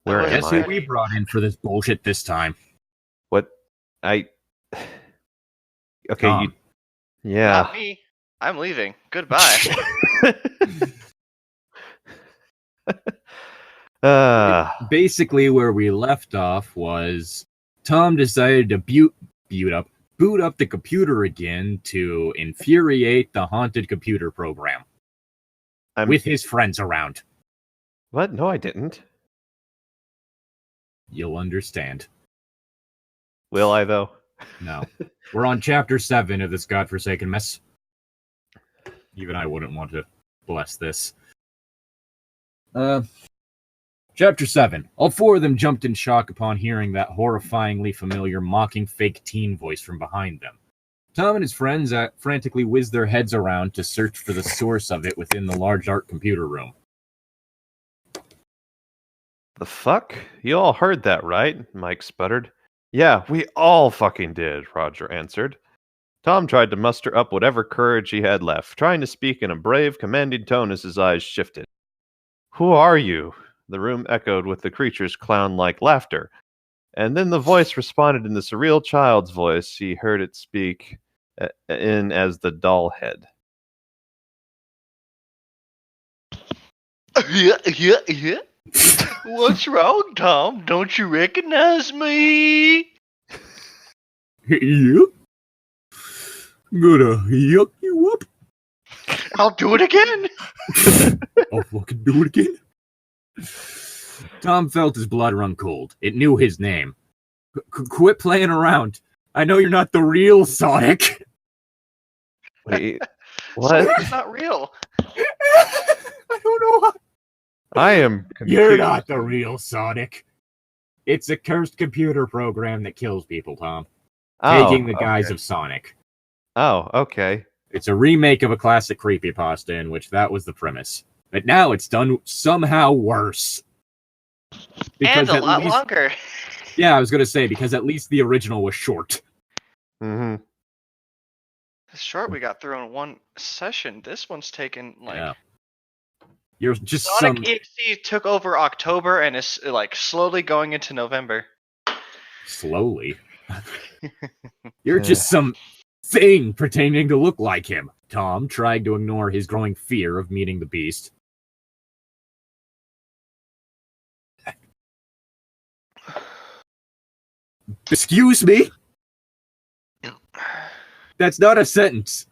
Where am Guess I? who we brought in for this bullshit this time? What? Okay, Tom. Yeah. Not me. I'm leaving. Goodbye. Basically, where we left off was Tom decided to boot up the computer again to infuriate the haunted computer program with his friends around. What? No, I didn't. You'll understand. Will I, though? No. We're on chapter 7 of this godforsaken mess. Even I wouldn't want to bless this. Chapter 7. All four of them jumped in shock upon hearing that horrifyingly familiar mocking fake teen voice from behind them. Tom and his friends frantically whizzed their heads around to search for the source of it within the large art computer room. The fuck? You all heard that, right? Mike sputtered. Yeah, we all fucking did, Roger answered. Tom tried to muster up whatever courage he had left, trying to speak in a brave, commanding tone as his eyes shifted. Who are you? The room echoed with the creature's clown-like laughter. And then the voice responded in the surreal child's voice. He heard it speak in as the doll head. Yeah. What's wrong, Tom? Don't you recognize me? Yep. Gonna yuck you up. I'll do it again. I'll fucking do it again. Tom felt his blood run cold. It knew his name. Quit playing around. I know you're not the real Sonic. Wait, what? Sonic's not real. I don't know. I am confused. You're not the real Sonic. It's a cursed computer program that kills people, Tom. Taking the guise of Sonic. Oh, okay. It's a remake of a classic creepypasta in which that was the premise. But now it's done somehow worse. And a lot longer. Yeah, I was going to say, because at least the original was short. Mm-hmm. It's short we got through in one session. This one's taken, like... Yeah. You're just Sonic.exe took over October and is, like, slowly going into November. Slowly? You're just some thing pretending to look like him. Tom tried to ignore his growing fear of meeting the beast. Excuse me? That's not a sentence.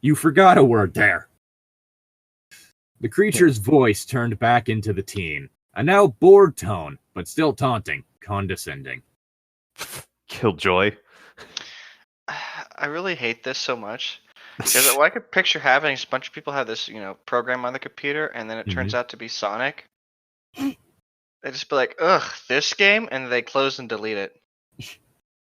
You forgot a word there. The creature's voice turned back into the teen. A now bored tone, but still taunting, condescending. Killjoy. I really hate this so much. Because what I could picture having is a bunch of people have this, program on the computer, and then it turns out to be Sonic. They just be like, ugh, this game, and they close and delete it.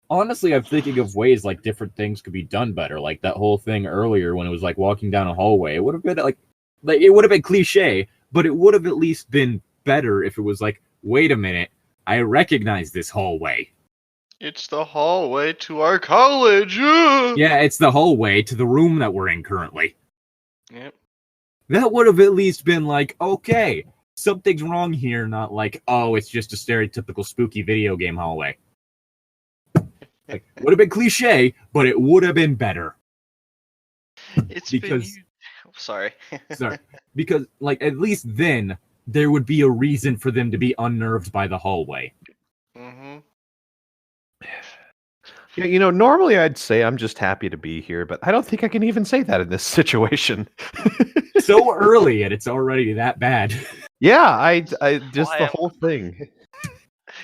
Honestly, I'm thinking of ways like different things could be done better. Like that whole thing earlier when it was like walking down a hallway. It would have been like it would have been cliche, but it would have at least been better if it was like, wait a minute, I recognize this hallway. It's the hallway to our college. Yeah, it's the hallway to the room that we're in currently. Yep. That would have at least been like, okay, something's wrong here, not like, oh, it's just a stereotypical spooky video game hallway. Like, would have been cliche, but it would have been better. Sorry. Sorry. Because, like, at least then, there would be a reason for them to be unnerved by the hallway. Mm-hmm. Yeah, normally I'd say I'm just happy to be here, but I don't think I can even say that in this situation. So early, and it's already that bad. Yeah, I just the whole thing.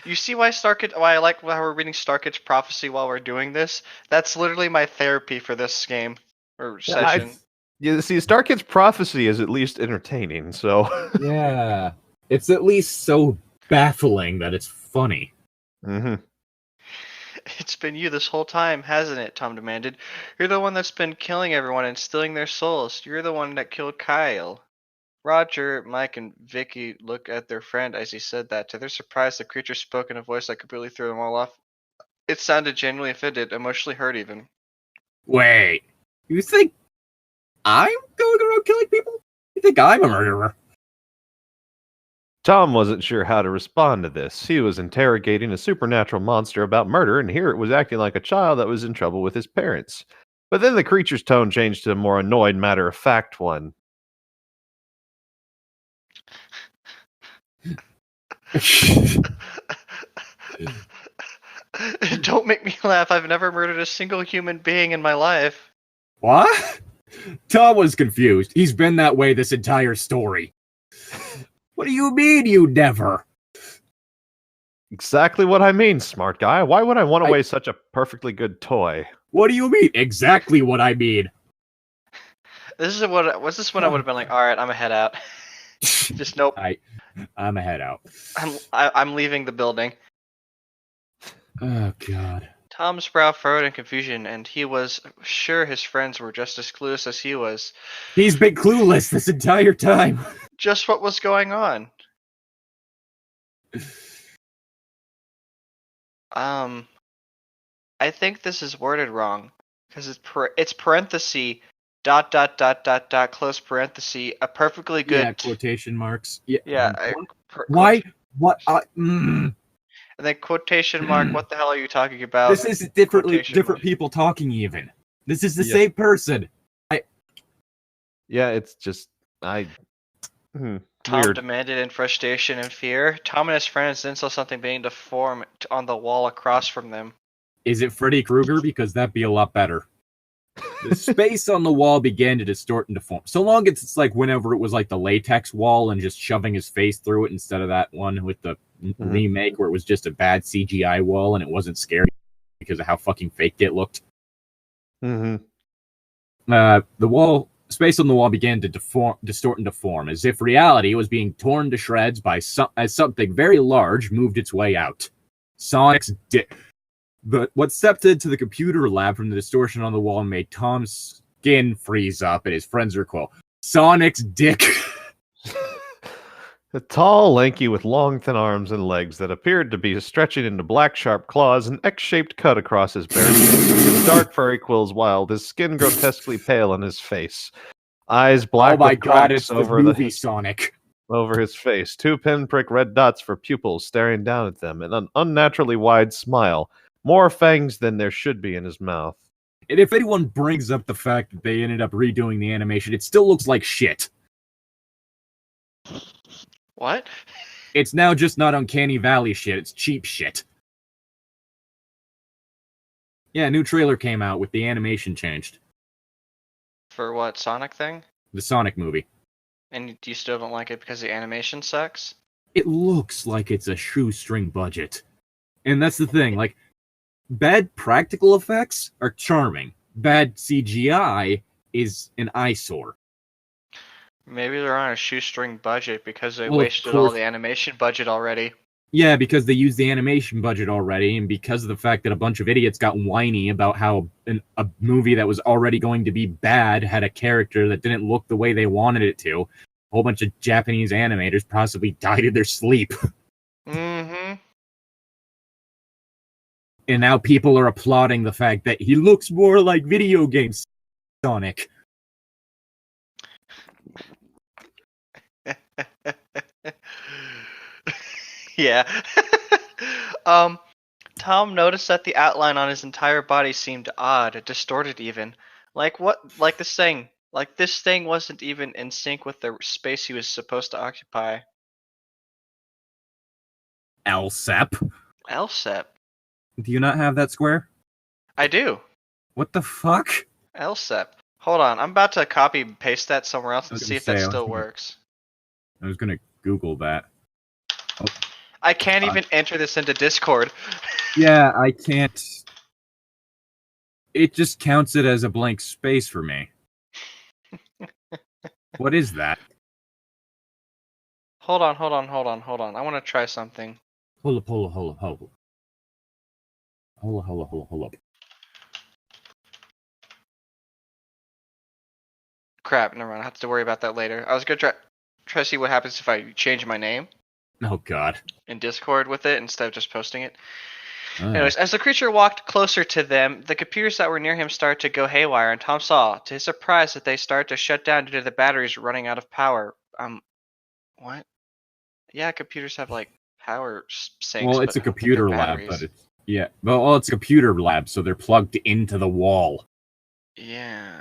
You see why I like how we're reading Starkit's prophecy while we're doing this? That's literally my therapy for this game or session. You see, Starkit's prophecy is at least entertaining, so Yeah, it's at least so baffling that it's funny. Mm-hmm. It's been you this whole time, hasn't it? Tom demanded. You're the one that's been killing everyone and stealing their souls. You're the one that killed Kyle. Roger, Mike, and Vicky looked at their friend as he said that. To their surprise, the creature spoke in a voice that completely threw them all off. It sounded genuinely offended, emotionally hurt even. Wait, you think I'm going around killing people? You think I'm a murderer? Tom wasn't sure how to respond to this. He was interrogating a supernatural monster about murder, and here it was acting like a child that was in trouble with his parents. But then the creature's tone changed to a more annoyed, matter-of-fact one. Don't make me laugh. I've never murdered a single human being in my life. What? Tom was confused. He's been that way this entire story. What do you mean you never? Exactly what I mean, smart guy. Why would I want to waste such a perfectly good toy? What do you mean? Exactly what I mean. This is what was this when I would have been like, all right, I'm a head out. Just nope. I'm a head out. I'm leaving the building. Oh God. Tom's brow furrowed in confusion, and he was sure his friends were just as clueless as he was. He's been clueless this entire time. Just what was going on? I think this is worded wrong because it's parenthesis dot close parenthesis a perfectly good quotation marks. Why? What? And then quotation mark. What the hell are you talking about? This is different people talking. Even this is the same person. Yeah, it's just Tom weird. demanded in frustration and fear. Tom and his friends then saw something being deformed on the wall across from them. Is it Freddy Krueger? Because that'd be a lot better. The space on the wall began to distort and deform. So long as it's like whenever it was like the latex wall and just shoving his face through it instead of that one with the remake where it was just a bad CGI wall and it wasn't scary because of how fucking faked it looked. Mm-hmm. The space on the wall began to distort and deform, as if reality was being torn to shreds as something very large moved its way out. Sonic's dick. But what stepped into the computer lab from the distortion on the wall made Tom's skin freeze up, and his friends recall, Sonic's dick. A tall, lanky, with long, thin arms and legs that appeared to be stretching into black, sharp claws, an X-shaped cut across his bare face. His dark, furry quills wild, his skin grotesquely pale on his face. Eyes black oh my with God, cracks it's over the movie Sonic. Over his face. 2 pinprick red dots for pupils staring down at them, and an unnaturally wide smile. More fangs than there should be in his mouth. And if anyone brings up the fact that they ended up redoing the animation, it still looks like shit. What? It's now just not Uncanny Valley shit, it's cheap shit. Yeah, a new trailer came out with the animation changed. For what, Sonic thing? The Sonic movie. And you still don't like it because the animation sucks? It looks like it's a shoestring budget. And that's the thing, like, bad practical effects are charming. Bad CGI is an eyesore. Maybe they're on a shoestring budget because they wasted all the animation budget already. Yeah, because they used the animation budget already, and because of the fact that a bunch of idiots got whiny about how a movie that was already going to be bad had a character that didn't look the way they wanted it to. A whole bunch of Japanese animators possibly died in their sleep. Mm-hmm. And now people are applauding the fact that he looks more like Videogame Sonic. Yeah. Tom noticed that the outline on his entire body seemed odd, distorted even. Like this thing wasn't even in sync with the space he was supposed to occupy. Elsep? Elsep? Do you not have that square? I do. What the fuck? Elsep. Hold on, I'm about to copy and paste that somewhere else and see if that still works. I was gonna Google that. Oh. I can't even enter this into Discord. Yeah, I can't. It just counts it as a blank space for me. What is that? Hold on. I want to try something. Hold up. Crap, never mind. I have to worry about that later. I was gonna try to see what happens if I change my name. Oh God. In Discord with it instead of just posting it. Anyways, as the creature walked closer to them, the computers that were near him started to go haywire, and Tom saw, to his surprise, that they started to shut down due to the batteries running out of power. What? Yeah, computers have like power sinks. Well, it's but a computer lab, but it's it's a computer lab, so they're plugged into the wall. Yeah.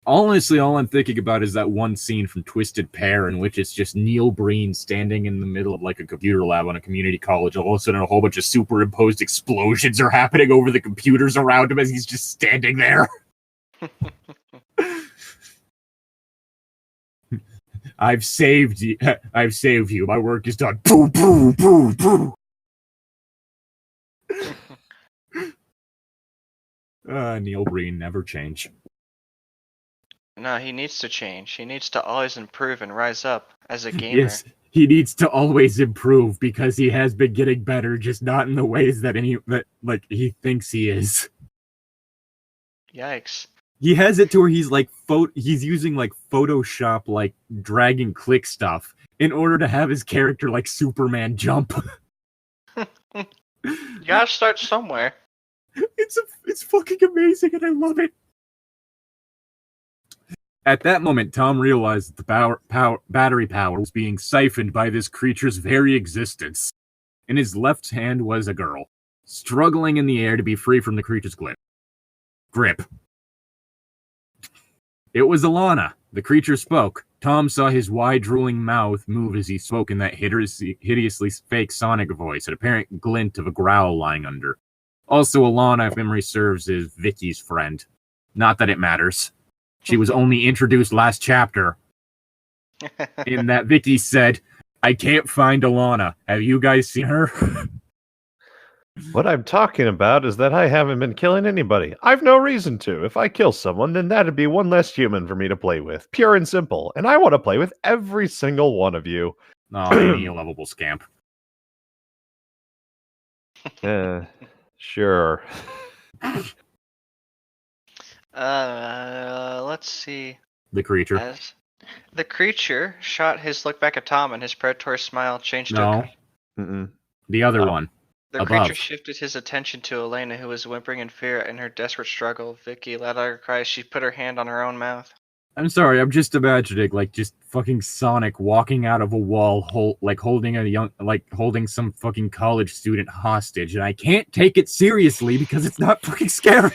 Honestly, all I'm thinking about is that one scene from Twisted Pair in which it's just Neil Breen standing in the middle of like a computer lab on a community college. All of a sudden, a whole bunch of superimposed explosions are happening over the computers around him as he's just standing there. I've saved you. I've saved you. My work is done. Boo, boo, boo, boo. Neil Breen never change. No, he needs to change. He needs to always improve and rise up as a gamer. Yes, he needs to always improve because he has been getting better, just not in the ways that he thinks he is. Yikes. He has it to where he's like he's using like Photoshop, like drag and click stuff in order to have his character like Superman jump. You gotta start somewhere. It's fucking amazing and I love it. At that moment, Tom realized that the battery power was being siphoned by this creature's very existence. In his left hand was a girl, struggling in the air to be free from the creature's grip. It was Alana. The creature spoke. Tom saw his wide, drooling mouth move as he spoke in that hideously fake Sonic voice, an apparent glint of a growl lying under. Also, Alana, if memory serves, is Vicky's friend. Not that it matters. She was only introduced last chapter. In that Vicky said, I can't find Alana. Have you guys seen her? What I'm talking about is that I haven't been killing anybody. I've no reason to. If I kill someone, then that'd be one less human for me to play with. Pure and simple. And I want to play with every single one of you. Oh, any lovable scamp. Sure. Let's see. The creature. The creature shot his look back at Tom, and his predatory smile changed to the other one. The above. Creature shifted his attention to Elena, who was whimpering in fear. In her desperate struggle, Vicky let out a cry as she put her hand on her own mouth. I'm sorry, I'm just imagining like just fucking Sonic walking out of a wall, holding some fucking college student hostage, and I can't take it seriously because it's not fucking scary.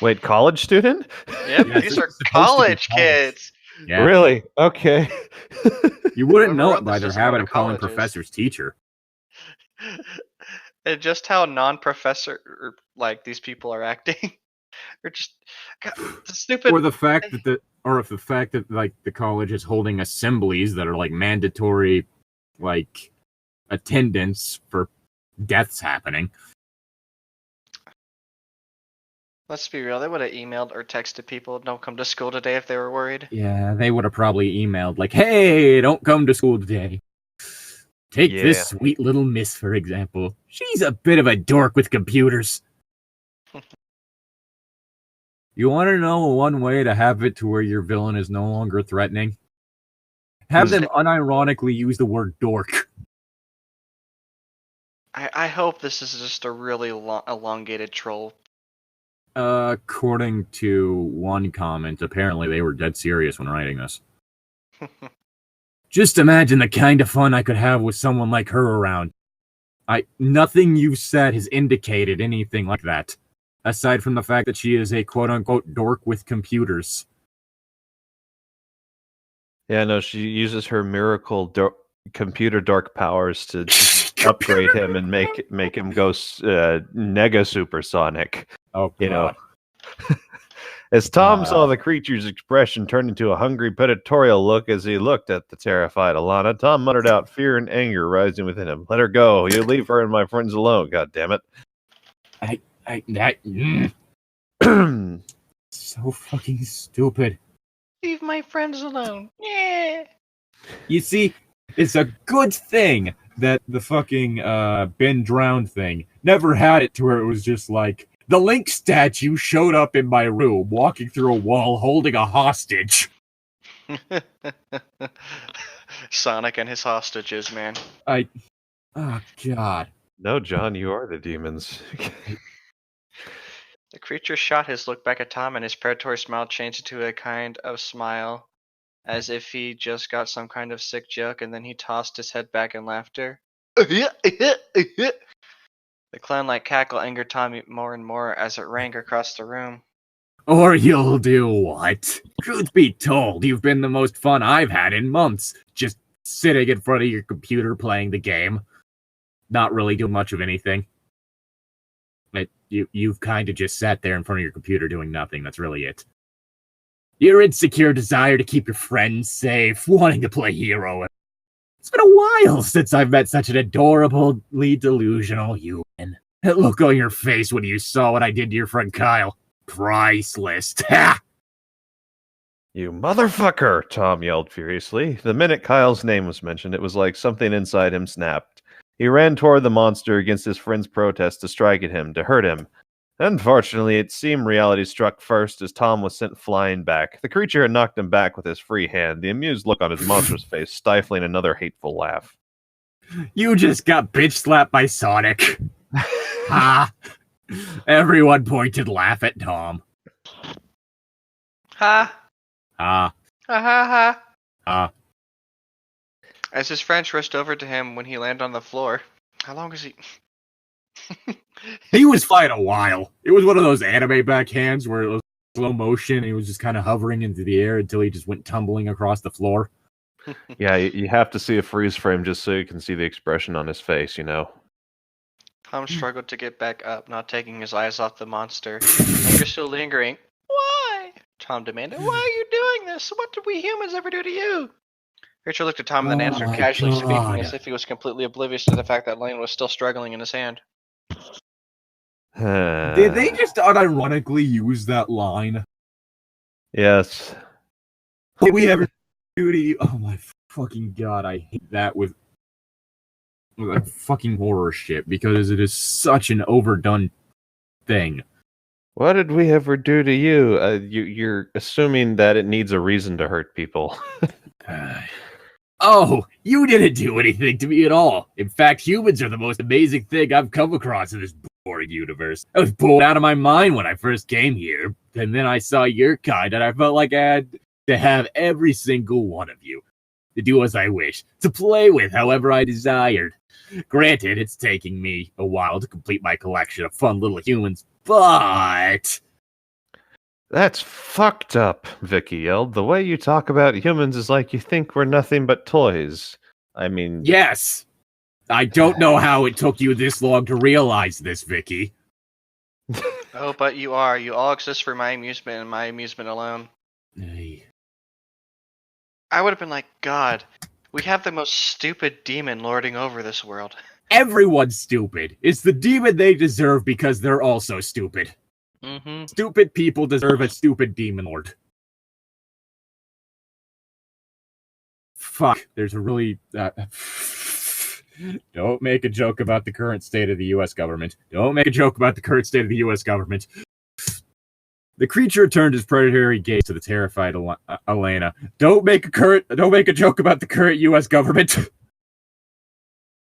Wait, college student? Yep, Yes, these are college kids. Yeah. Really? Okay. You wouldn't know Whoever it by wrote their this habit doesn't of calling know what a college is. professors teacher. And just how non-professor like these people are acting. They're just the stupid. Or the fact that like the college is holding assemblies that are like mandatory, like attendance for deaths happening. Let's be real. They would have emailed or texted people, "Don't come to school today," if they were worried. Yeah, they would have probably emailed like, "Hey, don't come to school today." Take this sweet little miss, for example. She's a bit of a dork with computers. You want to know one way to have it to where your villain is no longer threatening? Have them unironically use the word dork. I hope this is just a really elongated troll. According to one comment, apparently they were dead serious when writing this. Just imagine the kind of fun I could have with someone like her around. Nothing you've said has indicated anything like that, aside from the fact that she is a quote-unquote dork with computers. Yeah, no, she uses her miracle computer dork powers to upgrade him and make him go nega supersonic. Oh, you know. As Tom saw the creature's expression turn into a hungry, predatory look as he looked at the terrified Alana, Tom muttered out fear and anger rising within him. Let her go. You leave her and my friends alone, goddammit. So fucking stupid. Leave my friends alone. Yeah. You see, it's a good thing that the fucking been drowned thing never had it to where it was just like, the Link statue showed up in my room, walking through a wall, holding a hostage. Sonic and his hostages, man. Oh, God. No, John, you are the demons. The creature shot his look back at Tom, and his predatory smile changed into a kind of smile, as if he just got some kind of sick joke, and then he tossed his head back in laughter. The clown-like cackle angered Tom more and more as it rang across the room. Or you'll do what? Truth be told, you've been the most fun I've had in months. Just sitting in front of your computer playing the game. Not really doing much of anything. You've kind of just sat there in front of your computer doing nothing. That's really it. Your insecure desire to keep your friends safe, wanting to play hero. It's been a while since I've met such an adorably delusional human. That look on your face when you saw what I did to your friend Kyle. Priceless. Ha! You motherfucker! Tom yelled furiously. The minute Kyle's name was mentioned, it was like something inside him snapped. He ran toward the monster against his friend's protest to strike at him, to hurt him. Unfortunately, it seemed reality struck first as Tom was sent flying back. The creature had knocked him back with his free hand, the amused look on his monstrous face stifling another hateful laugh. You just got bitch slapped by Sonic. Ha! Everyone pointed laugh at Tom. Ha! Ha. Ha ha ha! Ha. As his friends rushed over to him when he landed on the floor. How long is he? He was fine a while. It was one of those anime backhands where it was slow motion and he was just kind of hovering into the air until he just went tumbling across the floor. Yeah, you have to see a freeze frame just so you can see the expression on his face, you know. Tom struggled to get back up, not taking his eyes off the monster. Anger still lingering. Why? Tom demanded. Why are you doing this? What did we humans ever do to you? Richard looked at Tom and then answered, my casually God. speaking, as if he was completely oblivious to the fact that Lane was still struggling in his hand. Did they just unironically use that line? Yes. Did we ever do to you? Oh my fucking God, I hate that with fucking horror shit because it is such an overdone thing. What did we ever do to you? You're assuming that it needs a reason to hurt people. Oh, you didn't do anything to me at all. In fact, humans are the most amazing thing I've come across in this boring universe. I was bored out of my mind when I first came here, and then I saw your kind, and I felt like I had to have every single one of you. To do as I wish, to play with however I desired. Granted, it's taking me a while to complete my collection of fun little humans, but... That's fucked up, Vicky yelled. The way you talk about humans is like you think we're nothing but toys. I mean... Yes! I don't know how it took you this long to realize this, Vicky. Oh, but you are. You all exist for my amusement and my amusement alone. Hey. I would have been like, God, we have the most stupid demon lording over this world. Everyone's stupid. It's the demon they deserve because they're also stupid. Mm-hmm. Stupid people deserve a stupid demon lord. Fuck, there's a really... Don't make a joke about the current state of the U.S. government. Don't make a joke about the current state of the U.S. government. The creature turned his predatory gaze to the terrified Elena. Don't make a joke about the current U.S. government.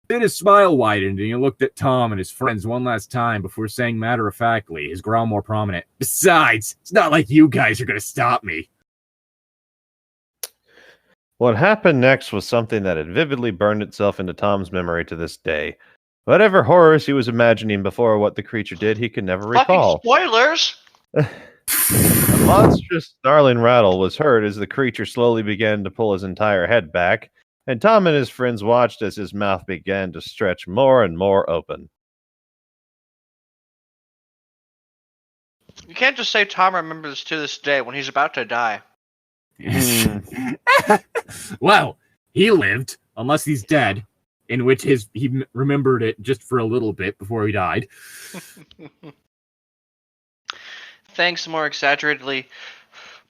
Then his smile widened, and he looked at Tom and his friends one last time before saying matter-of-factly, his growl more prominent. Besides, it's not like you guys are going to stop me. What happened next was something that had vividly burned itself into Tom's memory to this day. Whatever horrors he was imagining before what the creature did, he could never recall. Fucking spoilers! A monstrous snarling rattle was heard as the creature slowly began to pull his entire head back, and Tom and his friends watched as his mouth began to stretch more and more open. You can't just say Tom remembers to this day when he's about to die. Well, he lived, unless he's dead, in which he remembered it just for a little bit before he died. Thanks, more exaggeratedly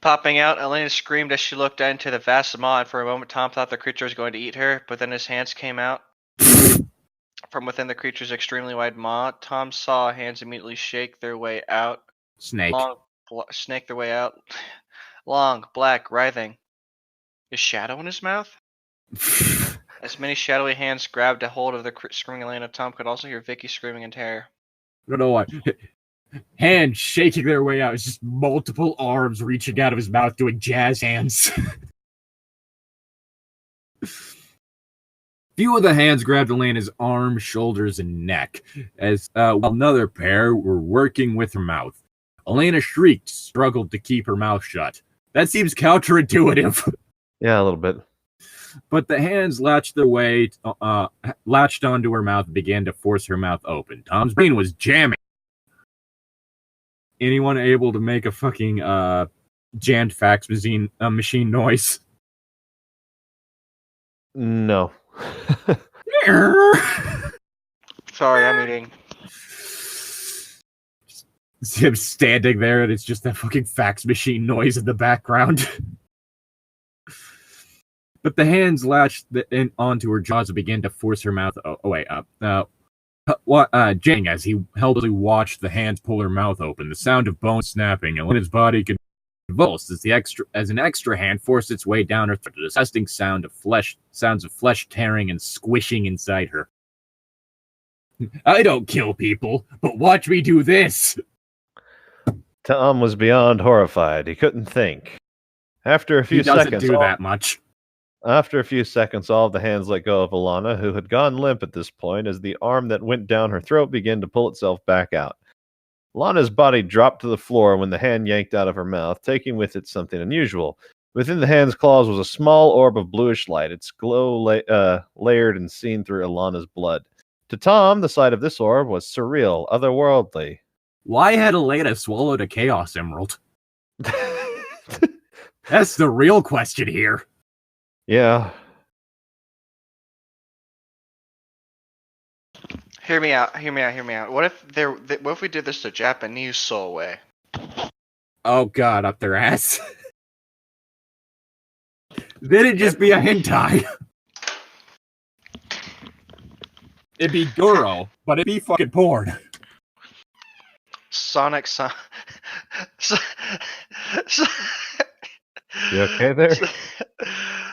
popping out, Elena screamed as she looked into the vast maw, and for a moment Tom thought the creature was going to eat her, but then his hands came out from within the creature's extremely wide maw. Tom saw hands immediately shake their way out. Snake. Snake their way out. Long, black, writhing. Is shadow in his mouth? As many shadowy hands grabbed a hold of the screaming Elena, Tom could also hear Vicky screaming in terror. I don't know why. Hands shaking their way out. It's just multiple arms reaching out of his mouth doing jazz hands. Few of the hands grabbed Elena's arms, shoulders, and neck, as while another pair were working with her mouth. Elena shrieked, struggled to keep her mouth shut. That seems counterintuitive. Yeah, a little bit. But the hands latched onto her mouth and began to force her mouth open. Tom's brain was jamming. Anyone able to make a fucking jammed fax machine noise? No. Sorry, I'm eating. It's him standing there, and it's just that fucking fax machine noise in the background. But the hands latched onto her jaws and began to force her mouth jamming as he helplessly watched the hands pull her mouth open. The sound of bone snapping, and when his body convulsed as an extra hand forced its way down her throat. The disgusting sounds of flesh tearing and squishing inside her. I don't kill people, but watch me do this. Tom was beyond horrified. He couldn't think. After a few seconds, he doesn't do that much. After a few seconds, all of the hands let go of Alana, who had gone limp at this point, as the arm that went down her throat began to pull itself back out. Alana's body dropped to the floor when the hand yanked out of her mouth, taking with it something unusual. Within the hand's claws was a small orb of bluish light, its glow layered and seen through Alana's blood. To Tom, the sight of this orb was surreal, otherworldly. Why had Elena swallowed a Chaos Emerald? That's the real question here. Yeah. Hear me out. What if we did this the Japanese soul way? Oh god, up their ass. Then it'd just be a hentai. It'd be Goro, but it'd be fucking porn. Sonic. You okay there?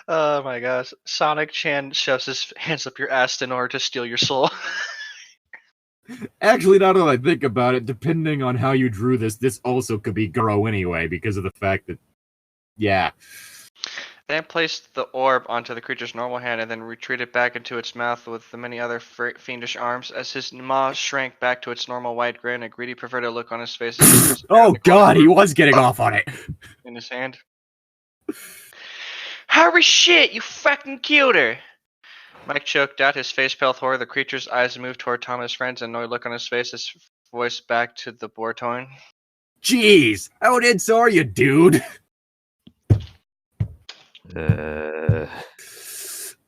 Oh my gosh. Sonic Chan shoves his hands up your ass in order to steal your soul. Actually, now that I think about it, depending on how you drew this also could be Goro anyway, because of the fact that, yeah. Then placed the orb onto the creature's normal hand and then retreated back into its mouth with the many other fiendish arms. As his maw shrank back to its normal wide grin, a greedy, perverted look on his face. Oh god, he was getting off on it. In his hand. Hurry shit, you fucking killed her! Mike choked out, his face pale with horror. The creature's eyes moved toward Tom and his friends, an annoyed look on his face, his voice back to the boar tone. Jeez, how dense are you, dude?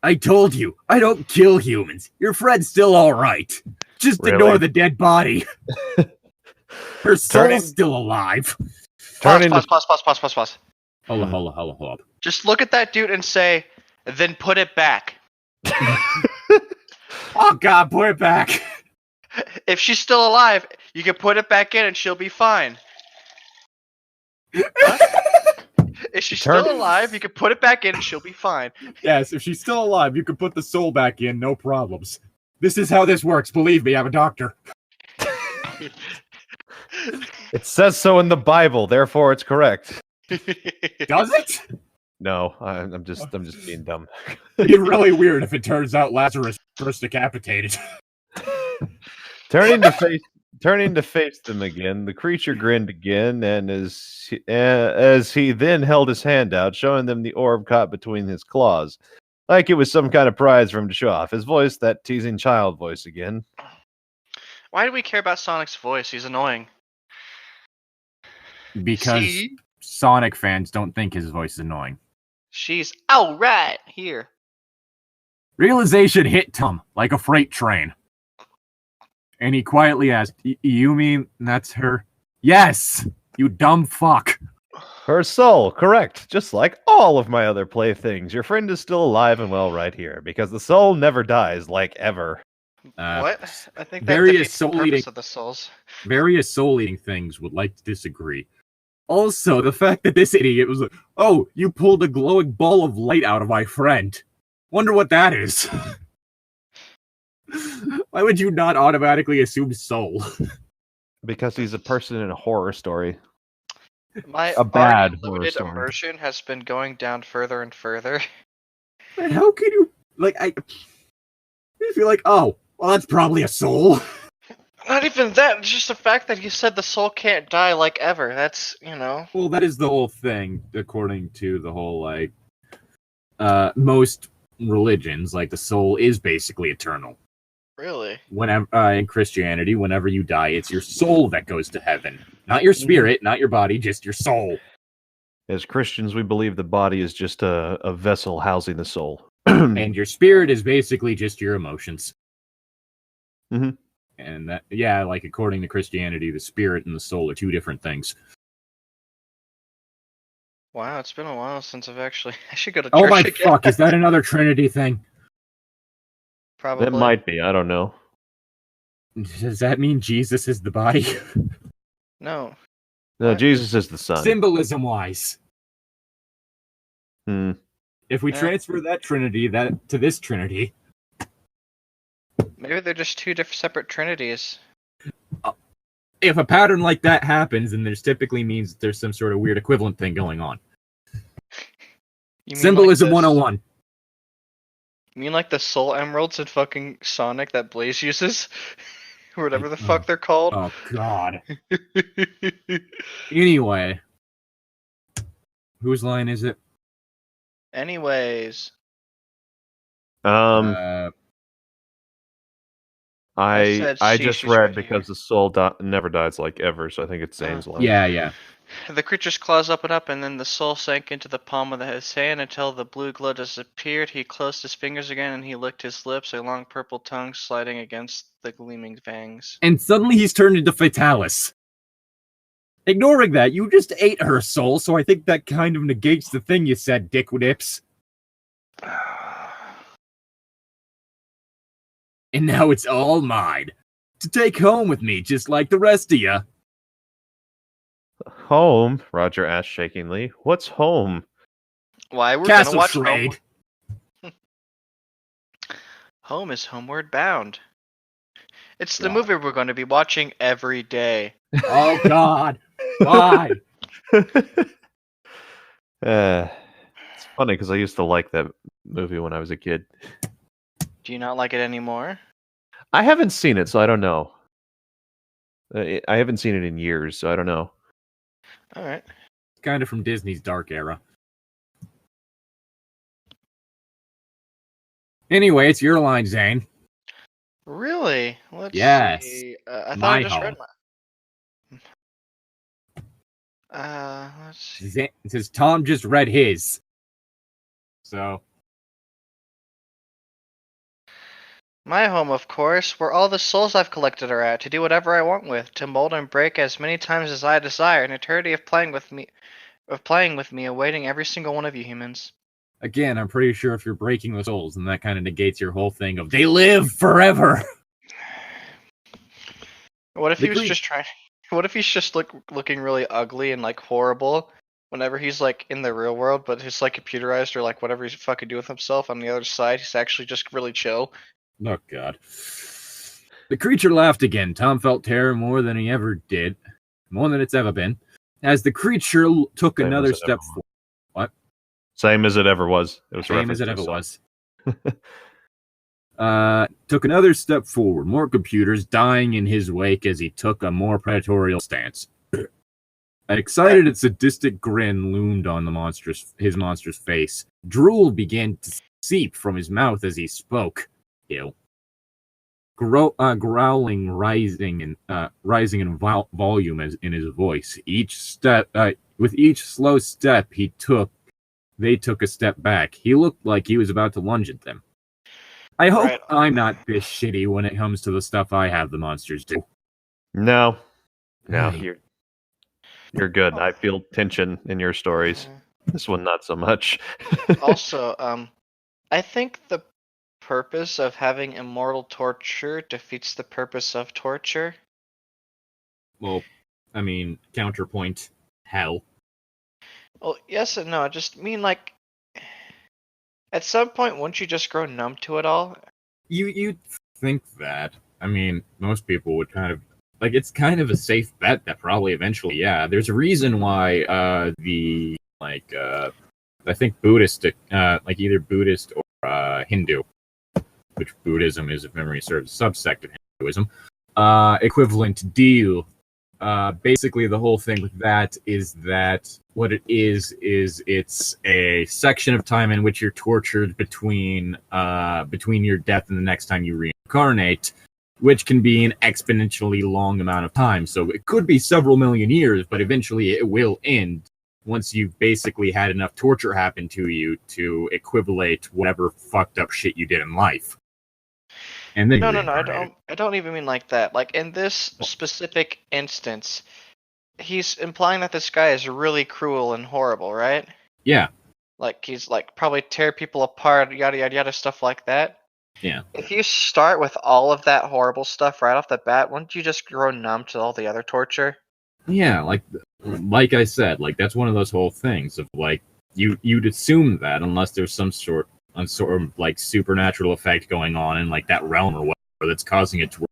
I told you, I don't kill humans. Your friend's still alright. Just ignore the dead body. Her soul's still alive. Pause. Hold up. Just look at that dude and say, then put it back. Oh god, put it back. If she's still alive, you can put it back in and she'll be fine. If she's still alive, you can put it back in and she'll be fine. Yes, if she's still alive, you can put the soul back in, no problems. This is how this works. Believe me, I'm a doctor. It says so in the Bible, therefore it's correct. Does it? No, I'm just being dumb. It'd be really weird if it turns out Lazarus first decapitated. Turning to face them again, the creature grinned again, and as he then held his hand out, showing them the orb caught between his claws, like it was some kind of prize for him to show off. His voice, that teasing child voice again. Why do we care about Sonic's voice? He's annoying. Because Sonic fans don't think his voice is annoying. She's alright here. Realization hit Tom like a freight train. And he quietly asked, you mean that's her? Yes, you dumb fuck. Her soul, correct. Just like all of my other playthings. Your friend is still alive and well right here, because the soul never dies, like ever. What? I think that various defeats the purpose of the souls. Various soul-eating things would like to disagree. Also, the fact that this idiot was like, oh, you pulled a glowing ball of light out of my friend. Wonder what that is. Why would you not automatically assume soul? Because he's a person in a horror story. My A bad already horror limited story. immersion has been going down further and further. But how can you I feel like, oh, well, that's probably a soul. Not even that. It's just the fact that you said the soul can't die like ever. That's, you know. Well, that is the whole thing, according to the whole most religions. Like the soul is basically eternal. Really? Whenever in Christianity, whenever you die, it's your soul that goes to heaven, not your spirit, not your body, just your soul. As Christians, we believe the body is just a vessel housing the soul. And your spirit is basically just your emotions. Mhm. And that, yeah, like according to Christianity, the spirit and the soul are two different things. Wow, it's been a while since I should go to church Oh my again. fuck, is that another Trinity thing? Probably. It might be. I don't know. Does that mean Jesus is the body? No. No, What? Jesus is the son. Symbolism-wise. Hmm. If we Yeah. transfer that Trinity to this Trinity... Maybe they're just two different separate trinities. If a pattern like that happens, then there's typically means that there's some sort of weird equivalent thing going on. You mean Symbolism like 101. You mean like the soul emeralds in fucking Sonic that Blaze uses? Or whatever the fuck they're called? Oh, God. Anyway. Whose line is it? Anyways. I said just sheesh read right because the soul never dies like ever, so I think it's Zane's line. Yeah. The creature's claws opened up, and then the soul sank into the palm of his hand until the blue glow disappeared. He closed his fingers again, and he licked his lips, a long purple tongue sliding against the gleaming fangs. And suddenly he's turned into Fatalis. Ignoring that, you just ate her soul, so I think that kind of negates the thing you said, Dick Nips. And now it's all mine. To take home with me, just like the rest of you. Home? Roger asked shakingly. What's home? Why, we're Castle gonna watch Trade. Home. Home is Homeward Bound. It's the God. movie we're going to be watching every day. Oh, God. Why? It's funny because I used to like that movie when I was a kid. Do you not like it anymore? I haven't seen it, so I don't know. I haven't seen it in years, so I don't know. Alright. Kind of from Disney's dark era. Anyway, it's your line, Zane. Really? Let's Yes. see. I thought My I just home. read mine. Let's see. Zane, it says Tom just read his. So... My home, of course, where all the souls I've collected are at, to do whatever I want with, to mold and break as many times as I desire, an eternity of playing with me, awaiting every single one of you humans. Again, I'm pretty sure if you're breaking the souls, then that kind of negates your whole thing of they live forever. What if he was just trying? What if he's just looking really ugly and like horrible whenever he's like in the real world, but he's like computerized or like whatever he's fucking doing with himself on the other side, he's actually just really chill. Oh, God. The creature laughed again. Tom felt terror more than he ever did. More than it's ever been. As the creature took Same another as it step ever forward. What? Same as it ever was. It was a Same as reference it to ever a was. Took another step forward. More computers dying in his wake as he took a more predatory stance. An excited and sadistic grin loomed on his monster's face. Drool began to seep from his mouth as he spoke. Ew. Growling rising in volume in his voice. With each slow step they took a step back. He looked like he was about to lunge at them. I hope I'm not this shitty when it comes to the stuff I have the monsters do. No, Hey. you're good. I feel tension in your stories. This one, not so much. Also, I think the purpose of having immortal torture defeats the purpose of torture. Well, I mean, counterpoint, hell. Well, yes and no. I just mean like At some point, wouldn't you just grow numb to it all? You'd think that. I mean, most people would kind of like. It's kind of a safe bet that probably eventually, yeah. There's a reason why I think Buddhist, like either Buddhist or Hindu, which Buddhism is, if memory serves, a subsect of Hinduism, equivalent deal. Basically, the whole thing with that is that what it is it's a section of time in which you're tortured between your death and the next time you reincarnate, which can be an exponentially long amount of time. So it could be several million years, but eventually it will end once you've basically had enough torture happen to you to equivalate whatever fucked up shit you did in life. And then No, I don't even mean like that. Like in this specific instance, he's implying that this guy is really cruel and horrible, right? Yeah. Like he's like probably tear people apart, yada yada yada, stuff like that. Yeah. If you start with all of that horrible stuff right off the bat, wouldn't you just grow numb to all the other torture? Yeah, like I said, like that's one of those whole things of like you'd assume that unless there's some sort of like supernatural effect going on in like that realm or whatever that's causing it to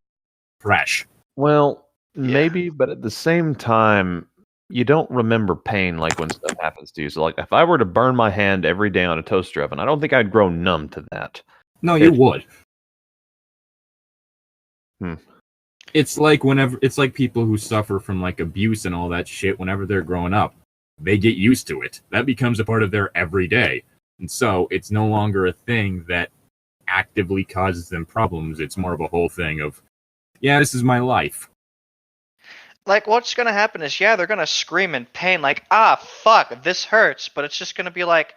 crash. Well, maybe, but at the same time, you don't remember pain like when stuff happens to you. So, like, if I were to burn my hand every day on a toaster oven, I don't think I'd grow numb to that. No, you would. Hmm. It's like people who suffer from like abuse and all that shit. Whenever they're growing up, they get used to it. That becomes a part of their everyday. And so it's no longer a thing that actively causes them problems. It's more of a whole thing of, yeah, this is my life. Like, what's going to happen is, yeah, they're going to scream in pain, like, ah, fuck, this hurts. But it's just going to be like,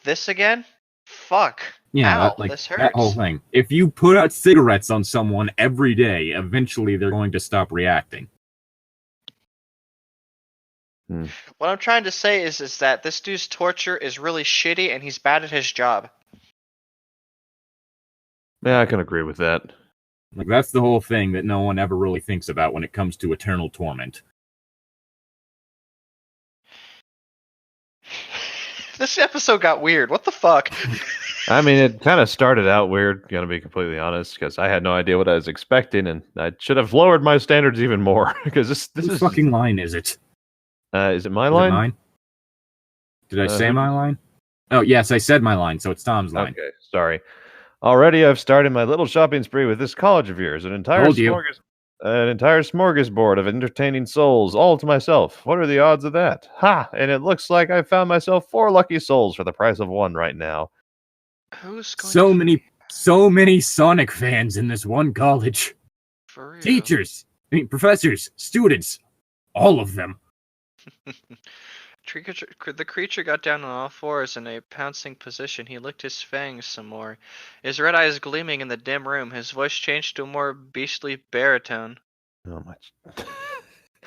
this again? Fuck. Yeah, ow, this hurts. That whole thing. If you put out cigarettes on someone every day, eventually they're going to stop reacting. What I'm trying to say is that this dude's torture is really shitty and he's bad at his job. Yeah, I can agree with that. Like that's the whole thing that no one ever really thinks about when it comes to eternal torment. This episode got weird. What the fuck? I mean, it kind of started out weird, gonna be completely honest, because I had no idea what I was expecting, and I should have lowered my standards even more, because this is... fucking line is it? Is it my line? Mine? Did I say my line? Oh, yes, I said my line, so it's Tom's line. Okay, sorry. Already I've started my little shopping spree with this college of yours, an entire smorgasbord of entertaining souls, all to myself. What are the odds of that? Ha! And it looks like I found myself 4 lucky souls for the price of 1 right now. Who's going so many Sonic fans in this one college. For real? Teachers, professors, students, all of them. The creature got down on all fours in a pouncing position. He licked his fangs some more. His red eyes gleaming in the dim room. His voice changed to a more beastly baritone. Oh much.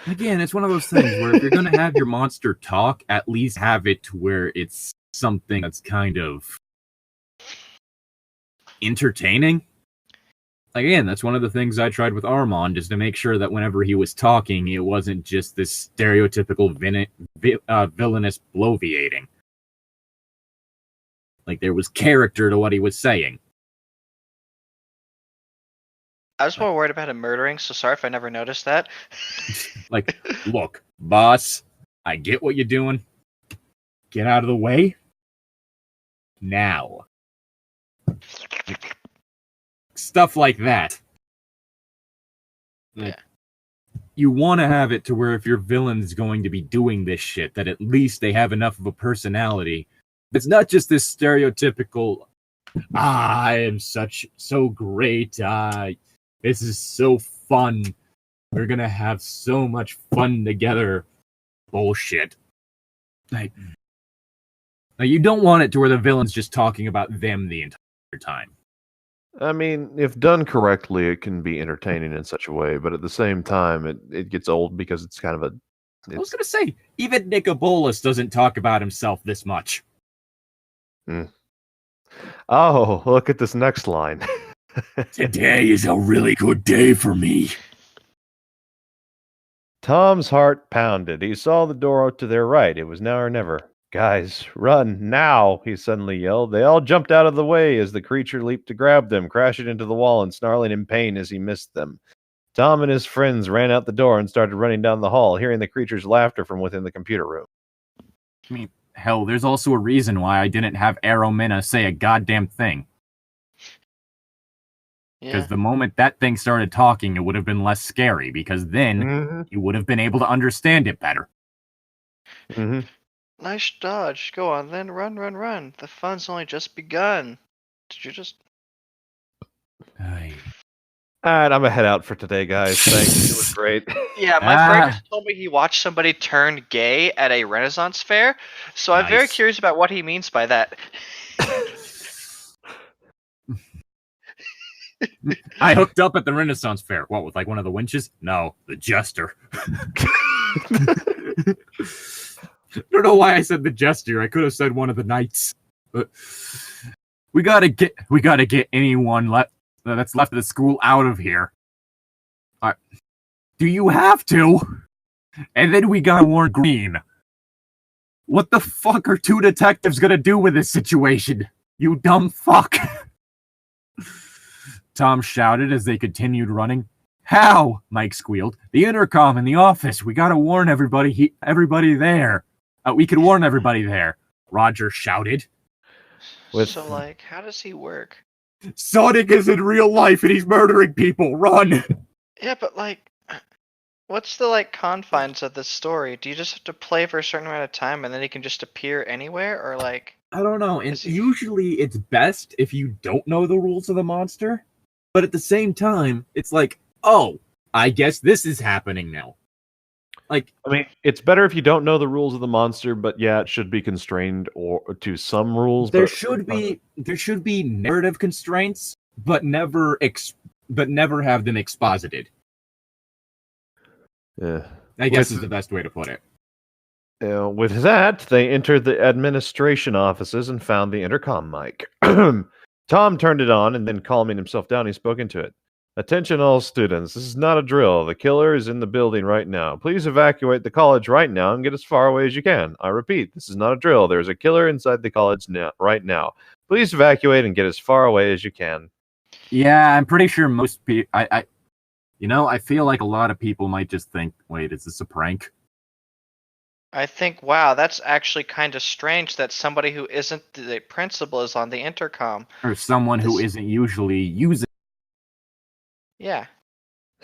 Again, it's one of those things where if you're going to have your monster talk, at least have it to where it's something that's kind of entertaining. Again, that's one of the things I tried with Armand, is to make sure that whenever he was talking, it wasn't just this stereotypical villainous bloviating. Like, there was character to what he was saying. I was more worried about him murdering, so sorry if I never noticed that. Like, look, boss, I get what you're doing. Get out of the way. Now. Stuff like that. Yeah. You want to have it to where if your villain's going to be doing this shit, that at least they have enough of a personality. It's not just this stereotypical, I am so great, this is so fun, we're gonna have so much fun together bullshit. Like, you don't want it to where the villain's just talking about them the entire time. I mean, if done correctly, it can be entertaining in such a way, but at the same time, it gets old because it's kind of a... I was going to say, even Nicobolus doesn't talk about himself this much. Oh, look at this next line. Today is a really good day for me. Tom's heart pounded. He saw the door to their right. It was now or never. Guys, run, now, he suddenly yelled. They all jumped out of the way as the creature leaped to grab them, crashing into the wall and snarling in pain as he missed them. Tom and his friends ran out the door and started running down the hall, hearing the creature's laughter from within the computer room. I mean, hell, there's also a reason why I didn't have Aromina say a goddamn thing. Because the moment that thing started talking, it would have been less scary, because then you would have been able to understand it better. Nice dodge. Go on then, run, run, run. The fun's only just begun. Did you just... Alright, I'm gonna head out for today, guys. Thanks. It was great. Yeah, my friend just told me he watched somebody turn gay at a Renaissance fair, so I'm very curious about what he means by that. I hooked up at the Renaissance fair. What, with like one of the winches? No, the jester. I don't know why I said the jester. I could have said one of the knights. But we gotta get anyone that's left of the school out of here. Do you have to? And then we gotta warn Green. What the fuck are two detectives gonna do with this situation? You dumb fuck. Tom shouted as they continued running. How? Mike squealed. The intercom in the office. We gotta warn everybody. Everybody there. We can warn everybody there. Roger shouted. So, like, how does he work? Sonic is in real life and he's murdering people. Run! Yeah, but, like, what's the, like, confines of this story? Do you just have to play for a certain amount of time and then he can just appear anywhere? Or, like... I don't know. And usually it's best if you don't know the rules of the monster. But at the same time, it's like, oh, I guess this is happening now. Like, I mean, it's better if you don't know the rules of the monster, but yeah, it should be constrained or to some rules. There should be narrative constraints, but never have them exposited. Yeah, I guess is the best way to put it. With that, they entered the administration offices and found the intercom mic. Tom turned it on, and then calming himself down, he spoke into it. Attention all students, this is not a drill. The killer is in the building right now. Please evacuate the college right now and get as far away as you can. I repeat, this is not a drill. There is a killer inside the college right now. Please evacuate and get as far away as you can. Yeah, I'm pretty sure most people... I feel like a lot of people might just think, wait, is this a prank? I think, wow, that's actually kind of strange that somebody who isn't the principal is on the intercom. Or someone who isn't usually using... Yeah.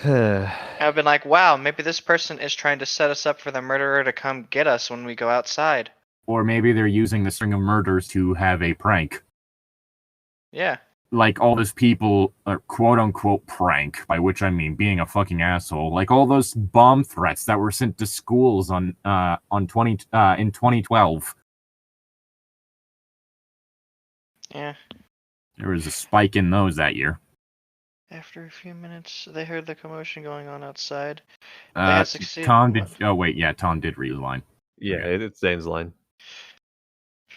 I've been like, wow, maybe this person is trying to set us up for the murderer to come get us when we go outside. Or maybe they're using the string of murders to have a prank. Yeah. Like all those people, quote-unquote prank, by which I mean being a fucking asshole. Like all those bomb threats that were sent to schools in 2012. Yeah. There was a spike in those that year. After a few minutes, they heard the commotion going on outside. Tom did... Oh, wait, yeah, Tom did read the line. Yeah, it's Zane's line.